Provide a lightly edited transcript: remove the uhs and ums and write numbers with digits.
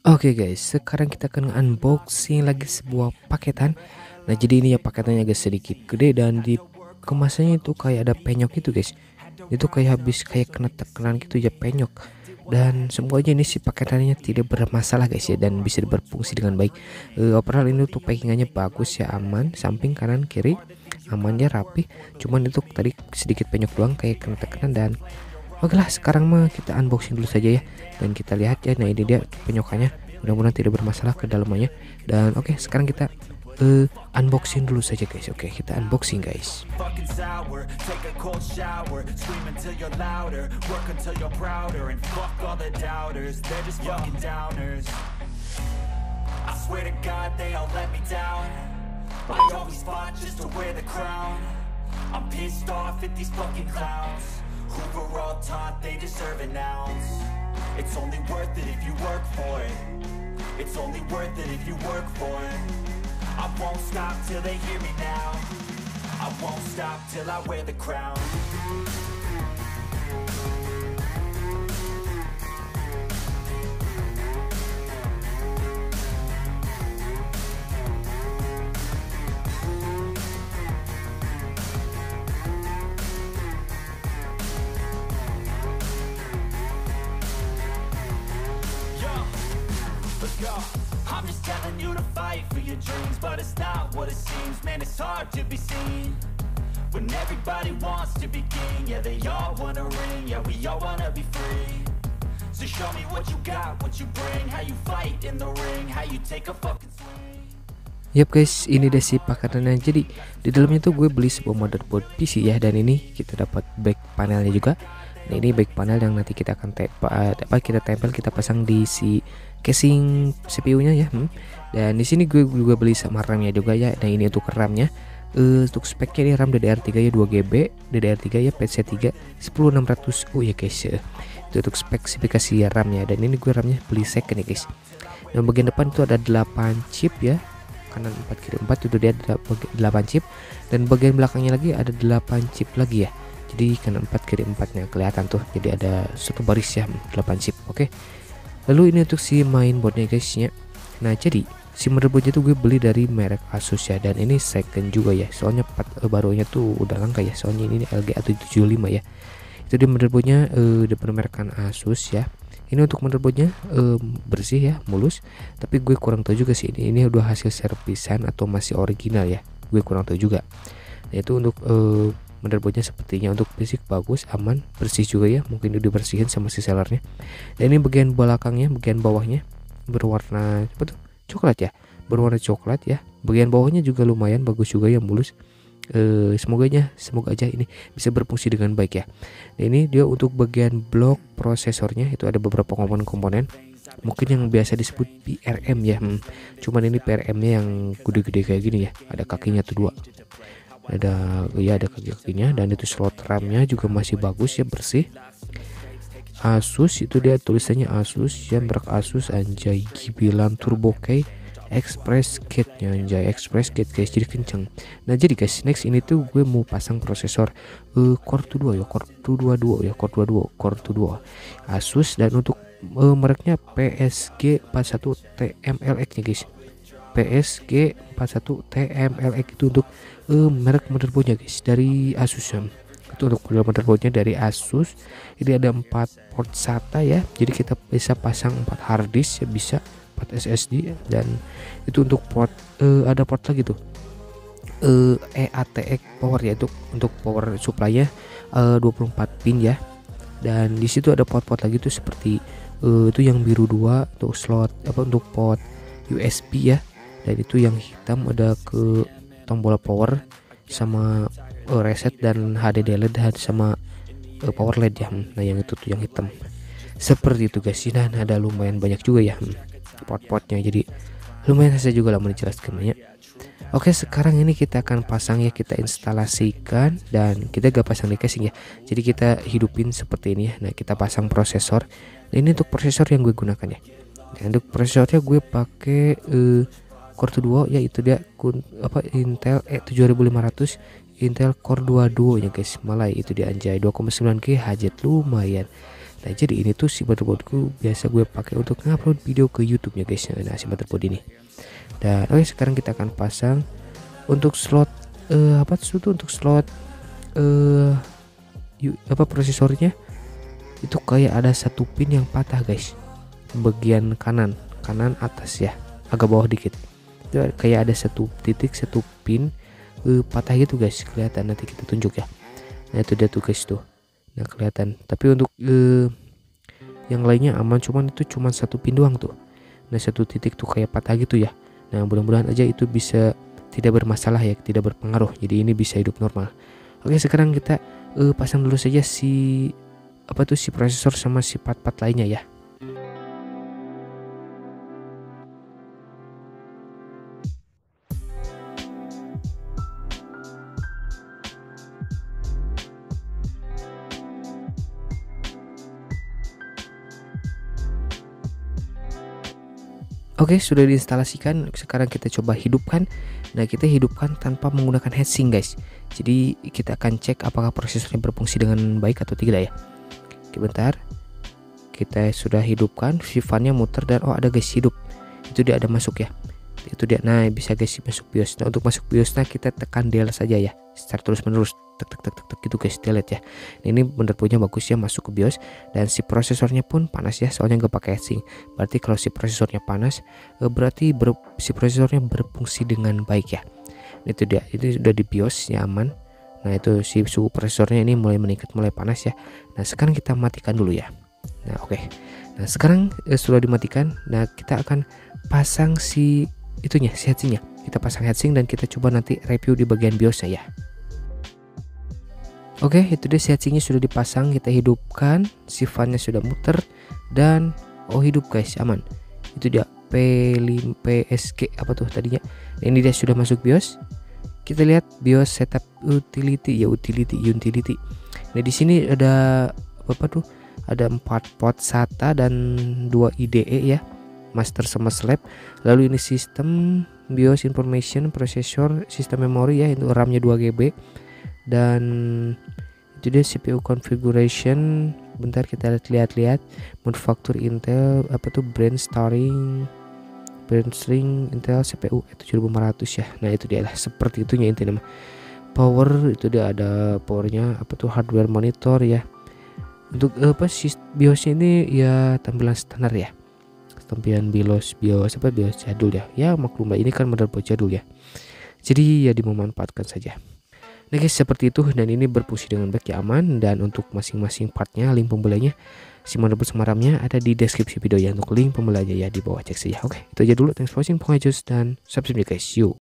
Oke guys, sekarang kita akan unboxing lagi sebuah paketan. Nah jadi ini ya paketannya agak sedikit gede dan di kemasannya itu kayak ada penyok gitu guys. Itu kayak habis kayak kena tekanan gitu ya penyok. Dan semoga aja ini si paketannya tidak bermasalah guys ya dan bisa berfungsi dengan baik. Overall ini tuh packingannya bagus ya, aman, samping kanan kiri amannya rapi. Cuman itu tadi sedikit penyok doang kayak kena tekanan dan oke lah, sekarang mah kita unboxing dulu saja ya dan kita lihat ya. Nah ini dia penyokannya, mudah-mudahan tidak bermasalah ke dalamnya. Dan oke, sekarang kita unboxing dulu saja guys. Oke, kita unboxing guys. Fucking sour, take a cold shower, scream until you're louder, work until you're prouder, and fuck all the doubters, they're just fucking downers. I swear to God they all let me down, I always fought just to wear the crown. I'm pissed off at these fucking clowns, who were all taught they deserve an ounce. It's only worth it if you work for it, it's only worth it if you work for it. I won't stop till they hear me now, I won't stop till I wear the crown. Let's go. I'm just telling you to fight for your dreams, but it's not what it seems. Man, it's hard to be seen when everybody wants to be king. Yeah, they all wanna ring. Yeah, we all wanna be free. So show me what you got, what you bring, how you fight in the ring, how you take a fucking swing. Yap guys, ini dia sih paketannya. Jadi di dalamnya tuh gue beli sebuah motherboard PC ya, dan ini kita dapat back panelnya juga. Nah ini back panel yang nanti kita akan kita tempel, kita pasang di si casing CPU-nya ya. Dan di sini gue juga beli sama RAM-nya juga ya. Nah ini untuk RAM-nya. Untuk speknya ini RAM DDR3 ya 2GB, DDR3 ya PC3 10600. Oh ya guys ya. Itu untuk spesifikasi RAM-nya, dan ini gue RAM-nya beli second ya guys. Yang bagian depan itu ada 8 chip ya. Kanan 4 kiri 4 itu dia ada 8 chip, dan bagian belakangnya lagi ada 8 chip lagi ya. Jadi kanan 4 kiri 4-nya kelihatan tuh. Jadi ada satu baris ya 8 chip. Oke. Lalu ini untuk si mainboardnya guys ya. Nah jadi si motherboardnya tuh gue beli dari merek Asus ya, dan ini second juga ya. Soalnya barunya tuh udah langka ya. Soalnya ini LGA 775 ya. Itu di motherboardnya depan merekan Asus ya. Ini untuk motherboardnya bersih ya, mulus. Tapi gue kurang tahu juga sih ini udah hasil servisan atau masih original ya. Gue kurang tahu juga. Nah itu untuk motherboardnya sepertinya untuk fisik bagus, aman, bersih juga ya. Mungkin udah dibersihin sama si sellernya. Dan ini bagian belakangnya, bagian bawahnya berwarna apa tuh? Coklat ya. Berwarna coklat ya. Bagian bawahnya juga lumayan bagus juga ya, mulus. Semoga aja ini bisa berfungsi dengan baik ya. Nah, ini dia untuk bagian blok prosesornya itu ada beberapa komponen mungkin yang biasa disebut PRM ya. Cuman ini PRM-nya yang gede-gede kayak gini ya. Ada kakinya tuh dua. Ada kaki-kakinya, dan itu slot RAM-nya juga masih bagus ya, bersih. Asus itu dia tulisannya Asus ya, merek Asus anjay, Gibilan Turbo Key Express Gate-nya, anjay Express Gate guys, jadi kenceng. Nah jadi guys, next ini tuh gue mau pasang prosesor Core 2 ya, Core 22 ya, Core 22 Asus, dan untuk mereknya PSG 41 TMLX nya guys. PSG 41 TMLX itu untuk merek motherboardnya guys dari Asus ya. Itu untuk motherboardnya dari Asus. Ini ada 4 port SATA ya, jadi kita bisa pasang 4 hard disk ya, bisa 4 SSD. Dan itu untuk port ada port lagi tuh EATX power ya, itu untuk power supply-nya 24 pin ya. Dan di situ ada port-port lagi tuh seperti itu yang biru 2 untuk slot untuk port USB ya. Dan itu yang hitam ada ke tombol power sama reset dan HDD LED sama power LED ya. Nah yang itu tuh yang hitam seperti itu guys. Dan ada lumayan banyak juga ya port-portnya, jadi lumayan saya juga lah menjelaskannya. Oke, sekarang ini kita akan pasang ya, kita instalasikan, dan kita gak pasang di casing ya, jadi kita hidupin seperti ini ya. Nah kita pasang prosesor. Nah, ini untuk prosesor yang gue gunakan ya. Nah, untuk prosesornya gue pakai Core 2 ya, itu dia Intel 7500 Intel Core 22 nya guys, malah itu dia anjay 2,9 GHz, lumayan. Nah jadi ini tuh si motherboardku biasa gue pakai untuk ngupload video ke YouTube-nya guys. Nah si motherboard ini. Dan oke, sekarang kita akan pasang untuk slot apa tuh untuk slot prosesornya. Itu kayak ada satu pin yang patah guys, bagian kanan atas ya, agak bawah dikit. Itu kayak ada satu pin patah gitu guys, kelihatan, nanti kita tunjuk ya. Nah itu dia tuh guys tuh. Nah kelihatan, tapi untuk yang lainnya aman, cuman itu cuman satu pin doang tuh. Nah satu titik tuh kayak patah gitu ya. Nah mudah-mudahan aja itu bisa tidak bermasalah ya, tidak berpengaruh, jadi ini bisa hidup normal. Oke, sekarang kita pasang dulu saja si prosesor sama si part-part lainnya ya. Oke, sudah diinstalasikan. Sekarang kita coba hidupkan. Nah kita hidupkan tanpa menggunakan heatsink guys. Jadi kita akan cek apakah prosesornya berfungsi dengan baik atau tidak ya. Oke bentar, kita sudah hidupkan, VIVA-nya muter dan ada guys hidup. Itu dia ada masuk ya. Itu dia. Nah bisa guys masuk BIOS. Nah untuk masuk BIOS kita tekan del saja ya, start terus menerus tek gitu guys, delete ya. Nah, ini bener-bener bagus ya masuk ke BIOS, dan si prosesornya pun panas ya, soalnya nggak pakai heatsink. Berarti kalau si prosesornya panas berarti si prosesornya berfungsi dengan baik ya. Itu dia, itu sudah di BIOS ya, aman. Nah itu si suhu prosesornya ini mulai meningkat, mulai panas ya. Nah sekarang kita matikan dulu ya. Nah oke. Nah sekarang sudah dimatikan. Nah kita akan pasang si heatsinknya. Kita pasang heatsink dan kita coba nanti review di bagian BIOS ya. Oke, itu dia heatsinknya sudah dipasang, kita hidupkan, si fan-nya sudah muter dan hidup guys, aman. Itu dia P5 PSG apa tuh tadinya. Nah, ini dia sudah masuk BIOS. Kita lihat BIOS setup utility. Nah di sini ada ada 4 port SATA dan 2 IDE ya, master sama slave. Lalu ini sistem BIOS information, processor, sistem memori ya, itu RAM-nya 2 GB. Dan itu dia CPU configuration. Bentar kita lihat manufacturer Intel brainstorming Intel CPU 7500 ya. Nah itu dia lah, seperti itunya intinya. Power itu dia ada powernya hardware monitor ya. Untuk BIOS ini ya tampilan standar ya, tampilan BIOS jadul ya. Ya maklum lah, ini kan motherboard jadul ya, jadi ya dimanfaatkan saja. Nah guys seperti itu, dan ini berfungsi dengan baik ya, aman. Dan untuk masing-masing partnya, link pembeliannya, si motherboard sama RAM-nya ada di deskripsi video ya, untuk link pembeliannya ya di bawah, cek saja. Oke, itu aja dulu, thanks for watching, dan subscribe guys, yuk.